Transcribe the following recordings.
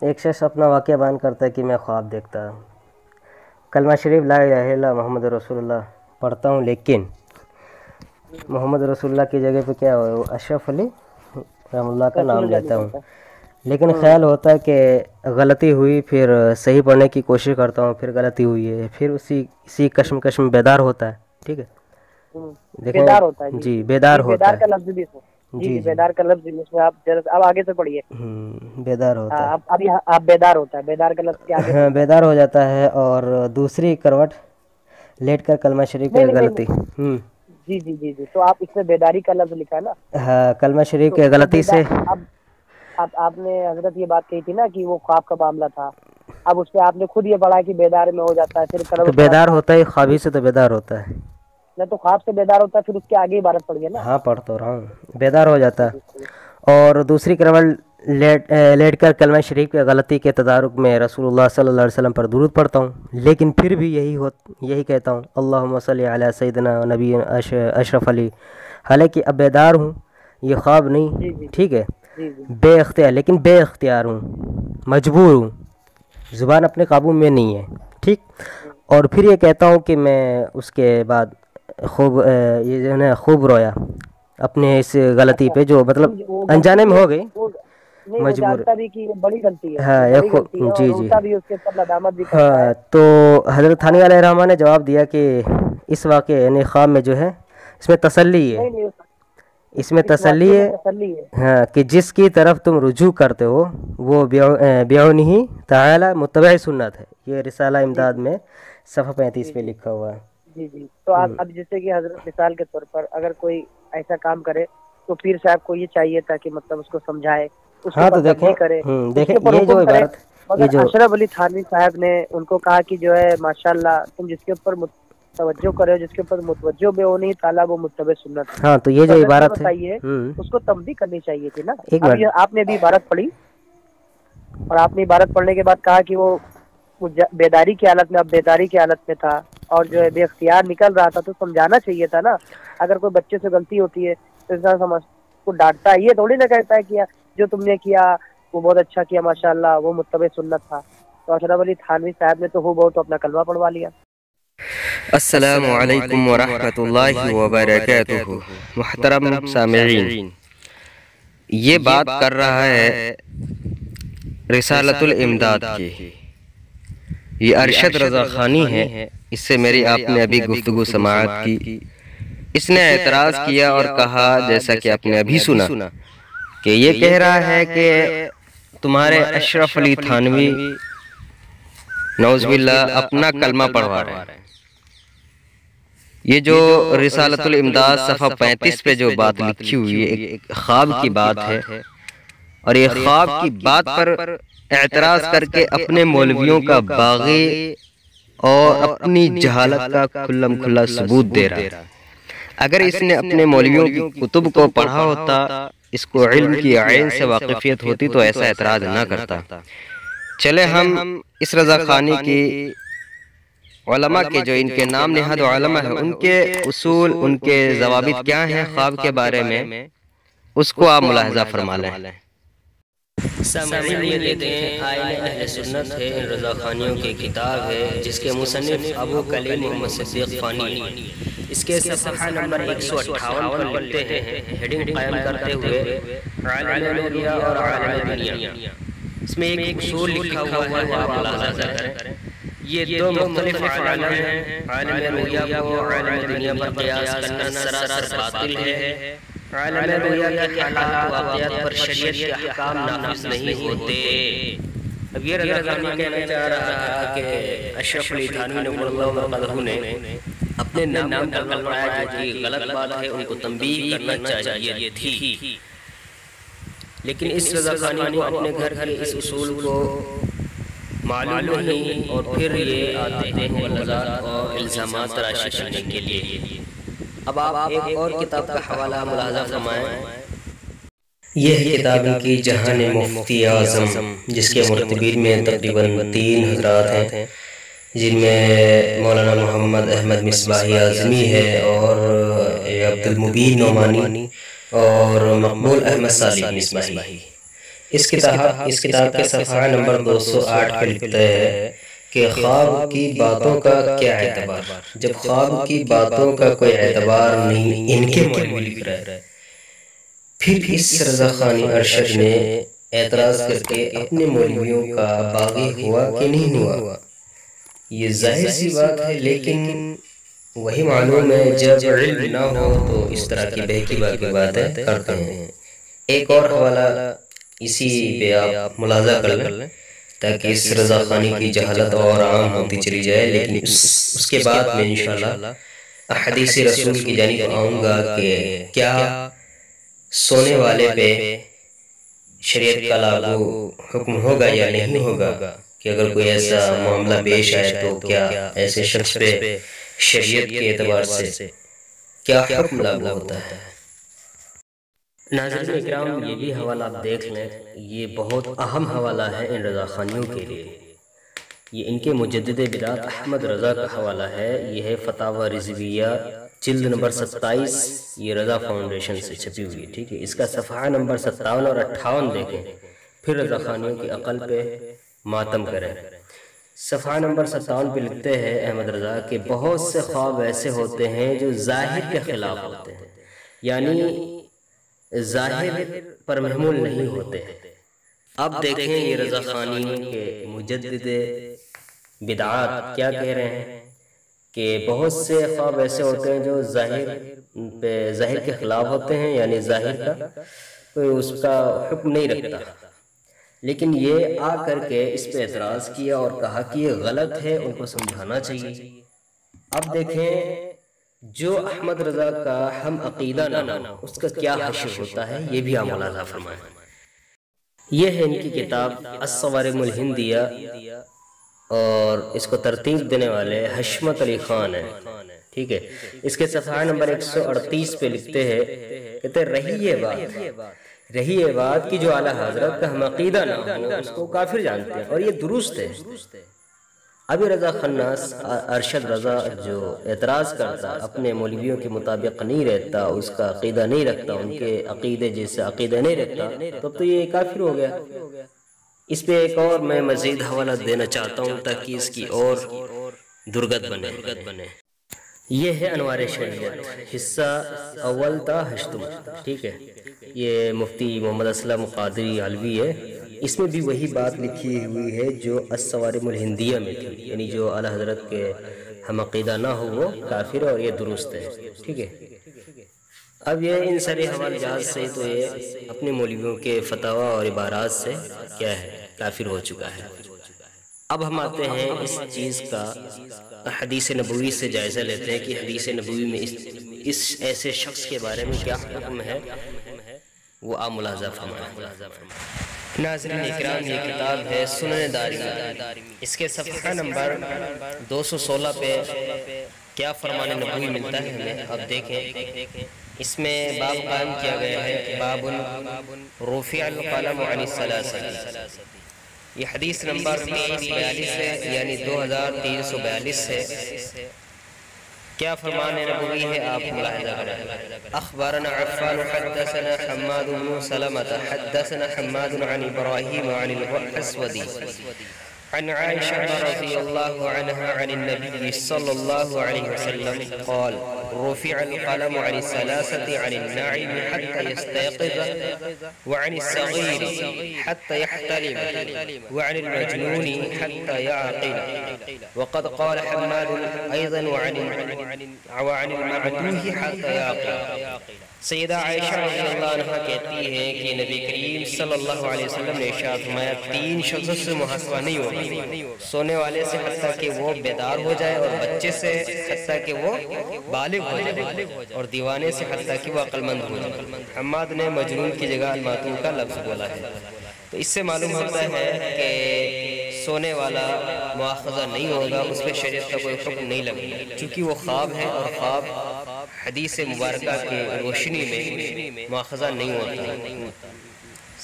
ایک شخص اپنا واقعہ بیان کرتا ہے کہ میں خواب دیکھتا ہوں، کلمہ شریف لا الہ الا اللہ محمد رسول اللہ پڑھتا ہوں، لیکن محمد رسول اللہ کی جگہ پہ کیا ہوا وہ اشرف علی رحم اللہ کا رسول نام اللہ لیتا ہوں، نکلتا لیکن ہے۔ خیال ہوتا ہے کہ غلطی ہوئی، پھر صحیح پڑھنے کی کوشش کرتا ہوں، پھر غلطی ہوئی ہے، پھر اسی کشم میں بیدار ہوتا ہے، ٹھیک ہے، دیکھیں، بیدار ہوتا ہے، جی جی جی بیدار جی، ہوتا بیدار کا ہے، لفظ بھی اس میں، جی جی جی، جی، بیدار کا لفظ بھی اس میں، آپ اب آگے سے پڑھیے۔ بیدار ہوتا ہے، اب آپ بیدار ہوتا ہے، بیدار کا لفظ کے آگے ہاں پڑھیے آپ۔ بیدار ہو جاتا ہے، اور دوسری کروٹ لیٹ کر کلمہ شریف نہیں کی نہیں نہیں غلطی، نہیں، جی جی جی جی، تو آپ اس میں بیداری کا لفظ لکھا ہے نا، ہاں کلمہ شریف کی تو غلطی بیدار، سے، اب آپ نے حضرت یہ بات کہی تھی نا کہ وہ خواب کا معاملہ تھا، اب اس پہ آپ نے خود یہ پڑھا کہ بیدار میں ہو جاتا ہے، پھر تو کروٹ پڑھا بیدار تھا، ہوتا ہے، خوابی سے تو بیدار ہوتا ہے، نہ تو خواب سے بیدار ہوتا ہے، پھر اس کے آگے عبارت پڑھ گیا نا۔ ہاں پڑھ تو رہا ہوں، بیدار ہو جاتا جی ہے، اور دوسری کروٹ لیٹ کر کلمہ شریف کی غلطی کے تدارک میں رسول اللہ صلی اللہ علیہ وسلم پر درود پڑھتا ہوں، لیکن پھر بھی یہی کہتا ہوں اللہم صلی علی سیدنا نبی اشرف علی، حالانکہ اب بیدار ہوں، یہ خواب جی نہیں، جی ٹھیک ہے، جی جی لیکن بے اختیار ہوں، مجبور ہوں، زبان اپنے قابو میں نہیں ہے، ٹھیک، اور پھر یہ کہتا ہوں کہ میں اس کے بعد یہ جو ہے نا خوب رویا اپنے اس غلطی اچھا، پہ، جو مطلب وہ انجانے غلطی میں وہ ہو گئی، وہ نہیں، وہ مجبور، جانتا بھی کہ یہ بڑی غلطی ہے، ہاں یہ بڑی غلطی ہے، اور جی جی، روتا بھی اس کے اوپر، ندامت بھی کرتا ہے۔ ہاں تو حضرت ثانی علیہ الرحمٰ نے جواب دیا کہ اس واقعے یعنی خواب میں جو ہے اس میں تسلی ہے، نہیں نہیں، اس میں تسلی واقعے میں ہے، تسلی ہے۔ ہاں کہ جس کی طرف تم رجوع کرتے ہو وہ بیعونہ تعالی متبع سنت ہے، یہ رسالہ جی امداد جی میں صفحہ 35 جی پہ جی لکھا ہوا ہے۔ جی جی، تو اب جیسے کہ حضرت مثال کے طور پر اگر کوئی ایسا کام کرے تو پیر صاحب کو یہ چاہیے تھا کہ مطلب اس کو سمجھائے، اس کے ہاں اوپر تو دیکھیں، تنبیہ کرے، اس دیکھیں کے اوپر یہ جو حکم کرے، عبارت، یہ مگر جو، اشرف علی تھانوی صاحب نے ان کو کہا کہ جو ہے ماشاءاللہ تم جس کے اوپر توجہ کرے، جس کے اوپر متوجہ بے ہونی تعالیٰ وہ متبع سنت ہے، ہاں تو یہ تو جو حضرت یہ عبارت ہے، بتائیے اس کو تنبیہ کرنی چاہیے تھی نا۔ ایک اب منٹ، یہ آپ نے بھی عبارت پڑھی، اور آپ نے عبارت پڑھنے کے بعد کہا کہ وہ بیداری کی حالت میں، اب بیداری کی حالت میں تھا، اور جو ہے بے اختیار نکل رہا تھا، تو سمجھانا چاہیے تھا نا۔ اگر کوئی بچے سے غلطی ہوتی ہے تو انسان سمجھ کو ڈانٹتا ہے، یہ تھوڑی نہ کہتا ہے کہ جو تم نے کیا وہ بہت اچھا کیا، ماشاءاللہ وہ متبع سنت تھا۔ تو اشرف علی تھانوی صاحب نے تو بہت اپنا کلمہ پڑھوا لیا۔ السلام علیکم ورحمۃ اللہ وبرکاتہ، محترم سامعین، یہ بات کر رہا ہے رسالۃ الامداد کی، یہ ارشد رضا خانی ہے، اس سے میری آپ نے ابھی گفتگو سماعت کی۔ اس نے اعتراض کیا اور کہا، جیسا کہ آپ نے ابھی سنا، کہ یہ کہہ رہا ہے کہ تمہارے اشرف علی تھانوی نعوذ باللہ اپنا کلمہ پڑھوا رہے ہیں۔ یہ جو رسالۃ الامداد صفحہ 35 پہ جو بات لکھی ہوئی ہے، ایک خواب کی بات ہے، اور یہ خواب کی بات پر اعتراض کر کے اپنے مولویوں کا باغی اور اپنی جہالت کا کھلم کھلا ثبوت دے رہا ہے۔ اگر اس نے اپنے مولویوں کی کتب کو پڑھا ہوتا، اس کو علم کی عین سے واقفیت ہوتی، تو ایسا اعتراض نہ کرتا۔ چلے ہم اس رضا خانی کی علماء کے، جو ان کے نام نہاد علماء ہیں، ان کے اصول، ان کے ضوابط کیا ہیں خواب کے بارے میں، اس کو آپ ملاحظہ فرما لیں۔ سامعین، یہ دیکھیں آئین اہل سنت ہے، ان رضا خانیوں کی کتاب ہے، جس کے مصنف ابو کلیم محمد صدیق فانی ہے۔ اس کے صفحہ نمبر 158 پر لکھتے ہیں، ہیڈنگ قائم کرتے ہوئے عالم نوریہ اور عالم دنیا، اس میں ایک اصول لکھا ہوا ہے، وہ آپ ملاحظہ کریں۔ یہ دو مختلف عالم ہیں، عالم رویہ کو عالم دنیا پر قیاس کرنا سراسر باطل ہے۔ عالم رویہ کے حالات واقعات پر شریعت کے احکام نافذ نہیں ہوتے۔ اب یہ رضا خانی کہنا چاہ رہا تھا کہ اشرف علی تھانوی نور اللہ مرقدہ نے اپنے نام کا کلمہ پڑھایا، جو کہ غلط بات ہے، ان کو تنبیہ کرنا چاہیے تھی، لیکن اس رضا خانی کو اپنے گھر کے اس اصول کو معلوم نہیں، اور پھر یہ آتے ہیں مغالطات اور الزامات تراشی کرنے کے لیے۔ اب آپ ایک اور کتاب کا حوالہ ملاحظہ فرمائیں۔ یہ کتاب ان کی جہان مفتی اعظم، جس کے مرتبین میں تقریباً 3 حضرات ہیں، جن میں مولانا محمد احمد مصباحی اعظمی ہے، اور عبد المبین نعمانی، اور مقبول احمد صالح مصباحی۔ اس کتاب کے صفحہ نمبر 208 پہ لکھتا ہے کہ خواب کی باتوں کا کیا اعتبار، جب خواب کی باتوں کا کوئی اعتبار نہیں ان کے مولوی لکھ رہا ہے، پھر اس رضا خانی ارشد نے اعتراض کر کے اپنے مولویوں کا باغی ہوا کہ نہیں ہوا؟ یہ ظاہر سی بات ہے، لیکن وہی معلوم ہے جب علم نہ ہو تو اس طرح کی بہکی باقی باتیں کرتے ہیں۔ ایک اور حوالہ اسی پہ آپ ملاحظہ کر لیں تاکہ اس رضا خانی کی جہالت اور عام ہوتی چلی جائے، لیکن اس کے بعد میں انشاءاللہ احادیث رسول کی جانب آؤں گا کہ کیا سونے والے پہ شریعت کا لاگو حکم ہوگا یا نہیں ہوگا، کہ اگر کوئی ایسا معاملہ پیش آئے تو کیا ایسے شخص پہ شریعت کے اعتبار سے کیا حکم لاگو ہوتا ہے۔ ناظرین اکرام، یہ بھی حوالہ آپ دیکھ لیں، یہ بہت اہم حوالہ ہے ان رضا خانیوں کے لیے۔ یہ ان کے مجدد بدعت احمد رضا کا حوالہ ہے، یہ ہے فتاوی رضویہ جلد نمبر 27، یہ رضا فاؤنڈیشن سے چھپی ہوئی ہے، ٹھیک ہے۔ اس کا صفحہ نمبر 57 اور 58 دیکھیں، پھر رضا خانیوں کی عقل پہ ماتم کریں۔ صفحہ نمبر 57 پہ لکھتے ہیں احمد رضا کہ بہت سے خواب ایسے ہوتے ہیں جو ظاہر کے خلاف ہوتے ہیں، یعنی ظاہر پر محمول نہیں ہوتے۔ اب دیکھیں یہ رضا خانیوں کے مجدد بدعات کیا کہہ رہے ہیں کہ بہت سے خواب ایسے ہوتے ہیں جو ظاہر کے خلاف ہوتے ہیں، یعنی ظاہر کا کوئی اس کا حکم نہیں رکھتا، لیکن یہ آ کر کے اس پہ اعتراض کیا اور کہا کہ یہ غلط ہے، ان کو سمجھانا چاہیے۔ اب دیکھیں جو احمد رضا کا ہم عقیدہ نہ ہو اس کا کیا حشر ہوتا ہے، یہ بھی آپ ملاحظہ فرمائیں۔ یہ ہے ان کی کتاب الصوارم الہندیہ، اور اس کو ترتیب دینے والے حشمت علی خان ہیں، ٹھیک ہے۔ اس کے صفحہ نمبر 138 پہ لکھتے ہیں، کہتے رہی یہ بات کہ جو اعلیٰ حضرت کا ہم عقیدہ نہ ہو اس کو کافر جانتے ہیں، اور یہ درست ہے۔ ابھی رضا خناس ارشد رضا جو اعتراض کرتا، اپنے مولویوں کے مطابق نہیں رہتا، اس کا عقیدہ نہیں رکھتا، ان کے عقیدے جیسے عقیدہ نہیں رکھتا، تب تو یہ کافر ہو گیا۔ اس پہ ایک اور میں مزید حوالہ دینا چاہتا ہوں تاکہ اس کی اور درگت بنے۔ یہ ہے انوار شریعت، حصہ اول تا ہشتم، ٹھیک ہے۔ یہ مفتی محمد اسلم قادری علوی ہے، اس میں بھی وہی بات لکھی ہوئی ہے جو الصوارم الہندیہ میں تھی، یعنی جو اعلیٰ حضرت کے ہم عقیدہ نہ ہو وہ کافر ہے، اور یہ درست ہے، ٹھیک ہے۔ اب یہ ان سارے حوالہ جات سے تو یہ اپنے مولویوں کے فتاوی اور عبارات سے کیا ہے، کافر ہو چکا ہے۔ اب ہم آتے ہیں اس چیز کا حدیث نبوی سے جائزہ لیتے ہیں کہ حدیث نبوی میں اس ایسے شخص کے بارے میں کیا حکم ہے، وہ آپ ملاحظہ فرمائیں۔ ناظرین اکرام، یہ کتاب ہے سنن دارمی، اس کے صفحہ نمبر 216 پہ کیا فرمان نبوی ملتا ہے ہمیں، اب دیکھیں۔ اس میں باب قائم کیا گیا ہے، باب رفع القلم عن الثلاثة، یہ حدیث نمبر 342 ہے، یعنی 2342 ہے۔ کیا فرمان نبوی ہے آپ ملاحظہ کریں۔ اخبارنا عفان حدثنا حماد بن سلمة حدثنا حماد عن ابراہیم عن الاسودی عن عائشة رضی اللہ عنها عن النبي صلی اللہ علیہ وسلم قال رفع القلم عن الثلاثة عن الناعم حتى يستيقظ وعن الصغير حتى يحتلم وعن المجنون حتى يعقل وقد قال حماد أيضا وعن المعدوه حتى يعقل۔ سیدہ عائشہ رضی اللہ عنہ کہتی ہیں کہ نبی کریم صلی اللہ علیہ وسلم نے ارشاد فرمایا، تین شخصوں سے محاسبہ نہیں ہوگا، سونے والے سے حتیٰ کہ وہ بیدار ہو جائے، اور بچے سے حتیٰ کہ وہ بالغ ہو جائے، اور دیوانے سے حتیٰ کہ وہ عقل مند ہو جائے۔ حماد نے مجنون کی جگہ المعتوہ کا لفظ بولا ہے، تو اس سے معلوم ہوتا ہے کہ سونے والا مواخذہ نہیں ہوگا، اس پہ شریعت کا کوئی حکم نہیں لگے گا، چونکہ وہ خواب ہے، اور خواب حدیث مبارکہ کی روشنی میں مواخذہ نہیں ہوتا،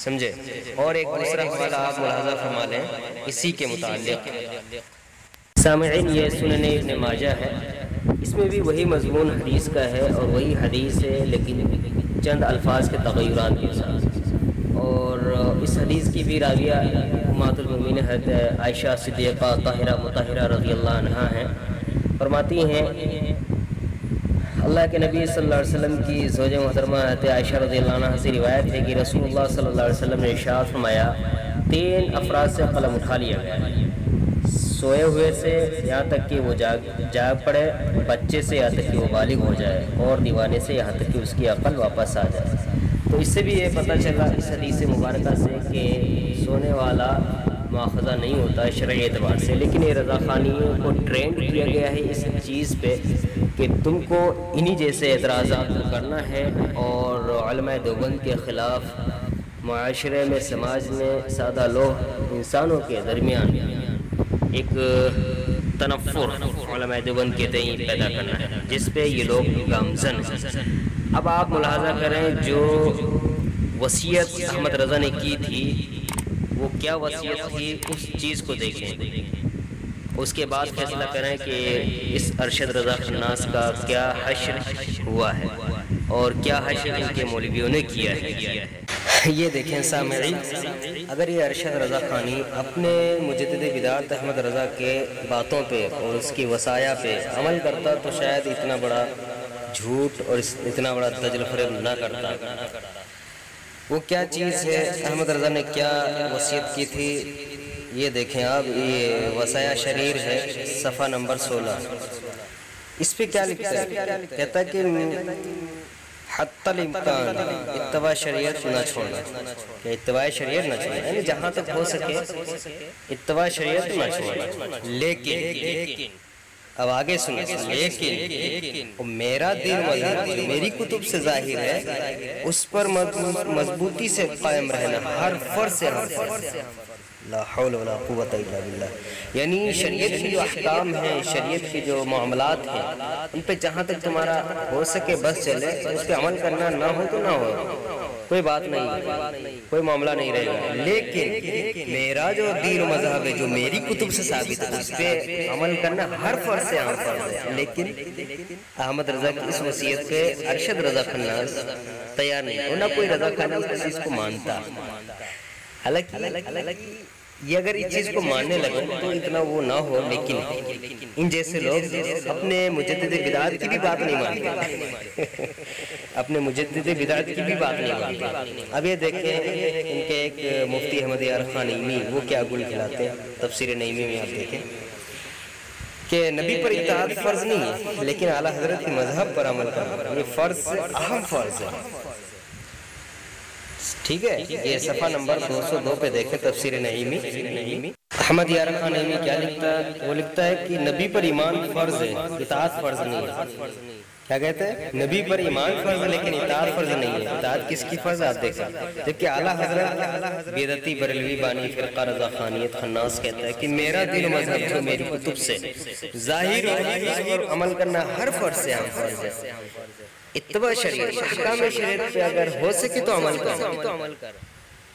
سمجھے۔ اور ایک دوسرا حوالہ آپ ملاحظہ فرما لیں اسی کے متعلق۔ سامعین، یہ سنن ابن ماجہ ہے، اس میں بھی وہی مضمون حدیث کا ہے، اور وہی حدیث ہے لیکن چند الفاظ کے تغیرات کے ساتھ، اور اس حدیث کی بھی راویہ امہات المؤمنین حضرت عائشہ صدیقہ طاہرہ مطہرہ رضی اللہ عنہا ہیں، فرماتی ہیں اللہ کے نبی صلی اللہ علیہ وسلم کی زوج محترمہ حضرت عائشہ رضی اللہ عنہ سے روایت ہے کہ رسول اللہ صلی اللہ علیہ وسلم نے ارشاد فرمایا 3 افراد سے قلم اٹھا لیا گیا، سوئے ہوئے سے یہاں تک کہ وہ جاگ پڑے، بچے سے یہاں تک کہ وہ بالغ ہو جائے، اور دیوانے سے یہاں تک کہ اس کی عقل واپس آ جائے۔ تو اس سے بھی یہ پتہ چلا اس حدیث مبارکہ سے کہ سونے والا مواخذہ نہیں ہوتا شرعی اعتبار سے، لیکن یہ رضا خانیوں کو ٹرینڈ کیا گیا ہے اس چیز پہ کہ تم کو انہی جیسے اعتراضات کرنا ہے، اور علماء دیوبند کے خلاف معاشرے میں، سماج میں سادہ لوگ انسانوں کے درمیان ایک تنفر علماء دیوبند کے تئیں پیدا کرنا ہے، جس پہ یہ لوگ گامزن ہیں۔ اب آپ ملاحظہ کریں جو وصیت احمد رضا نے کی تھی وہ کیا وصیت تھی، اس چیز کو دیکھیں، اس کے بعد فیصلہ کریں کہ اس ارشد رضا خناس کا کیا حشر ہوا ہے اور کیا حشر ان کے مولویوں نے کیا ہے۔ یہ دیکھیں سامعین، اگر یہ ارشد رضا خانی اپنے مجدد بدعت احمد رضا کے باتوں پہ اور اس کی وصایا پہ عمل کرتا تو شاید اتنا بڑا جھوٹ اور اتنا بڑا دجل فریب نہ کرتا۔ وہ کیا چیز ہے، احمد رضا نے کیا وصیت کی تھی، یہ دیکھیں آپ، یہ وصایا شریر ہے، صفحہ نمبر 16۔ اس پہ کیا لکھتا ہے؟ کہتا ہے کہ حتی الامکان اتباع شریعت نہ چھوڑنا، کہ اتباع شریعت نہ چھوڑنا، یعنی جہاں تک ہو سکے اتباع شریعت نہ چھوڑنا، لیکن اب آگے سنیں، لیکن میرا دین مذہب جو میری کتب سے ظاہر ہے اس پر مضبوطی سے قائم رہنا، ہر فرض سے ہر فرض، لا حول ولا قوت الا باللہ، یعنی شریعت کی جو احکام ہیں، شریعت کی جو معاملات ہیں، ان پہ جہاں تک تمہارا ہو سکے بس چلے، اس پہ عمل کرنا نہ ہو تو نہ ہو، کوئی بات نہیں، کوئی معاملہ نہیں رہے گا، لیکن میرا جو دین و مذہب ہے جو میری کتب سے ثابت ہے اس پہ عمل کرنا ہر فرض سے ہر فرض ہے۔ لیکن احمد رضا کی اس وصیت پہ ارشد رضا خناس تیار نہیں، اور نہ کوئی رضا خناس اس چیز کو مانتا۔ حالانکہ یہ اگر اس چیز کو ماننے لگے تو اتنا وہ نہ ہو، لیکن ان جیسے لوگ اپنے مجدد بدعت کی بھی بات نہیں مانتے، اپنے مجدد بدعت کی بھی بات نہیں مانتے۔ اب یہ دیکھیں ان کے ایک مفتی احمد یار خان نعیمی، وہ کیا گل کھلاتے ہیں تفسیر نعیمی میں، آپ دیکھیں کہ نبی پر اطاعت فرض نہیں ہے، لیکن اعلیٰ حضرت کے مذہب پر عمل کرنا یہ فرض اہم فرض ہے۔ ٹھیک ہے، یہ صفحہ نمبر 202 پہ دیکھیں تفسیر نعیمی۔ احمد یار خان نعیمی کیا لکھتا ہے؟ وہ لکھتا ہے کہ نبی پر ایمان فرض ہے، اطاعت فرض نہیں ہے۔ کیا کہتے ہیں؟ نبی پر ایمان فرض ہے لیکن اطاعت فرض نہیں ہے۔ اطاعت کس کی فرض ہے آپ دیکھیں، جبکہ اعلیٰ حضرت بیدتی بریلوی بانی فرقہ رضا خانیت خناس کہتا ہے کہ میرا دین و مذہب جو میری کتب سے ظاہر اور عمل کرنا ہر فرض سے ہم فرض ہے۔ اتباع شریعت، احکام شریعت پہ اگر ہو سکے تو عمل کر،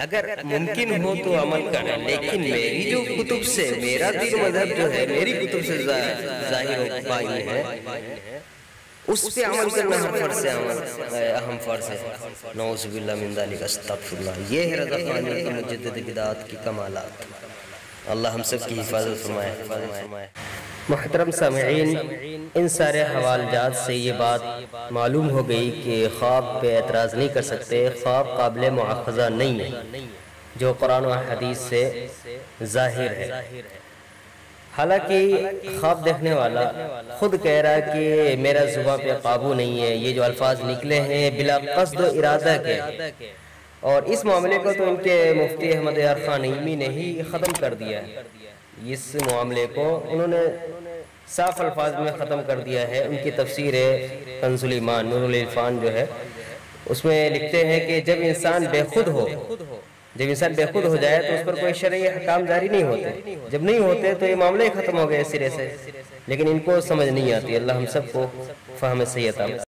اگر ممکن ہو تو عمل کر، لیکن میری جو کتب سے میرا دین و مذہب جو ہے میری کتب سے ظاہر ہو پائی ہے اس پہ عمل کرنا ہر فرض سے اہم فرض ہے۔ نعوذ باللہ من ذالک، استغفر اللہ۔ یہ ہے رضا خانی کی مجدد بدعات کی کمالات۔ اللہ ہم سب کی حفاظت فرمائے۔ محترم سامعین، ان سارے حوالجات سے یہ بات معلوم ہو گئی کہ خواب پہ اعتراض نہیں کر سکتے، خواب قابل مؤاخذہ نہیں ہے جو قرآن و حدیث سے ظاہر ہے۔ حالانکہ خواب دیکھنے والا خود کہہ رہا ہے کہ میرا زبان پہ قابو نہیں ہے، یہ جو الفاظ نکلے ہیں بلا قصد و ارادہ کے، اور اس معاملے کو تو ان کے مفتی احمد یار خان نعیمی نے ہی ختم کر دیا ہے۔ اس معاملے کو انہوں نے صاف الفاظ میں ختم کر دیا ہے۔ ان کی تفسیر کنز الایمان نور العرفان جو ہے اس میں لکھتے ہیں کہ جب انسان بے خود ہو جائے تو اس پر کوئی شرعی احکام جاری نہیں ہوتے، جب نہیں ہوتے تو یہ معاملے ہی ختم ہو گئے سرے سے، لیکن ان کو سمجھ نہیں آتی۔ اللہ ہم سب کو فہم صحیح عطا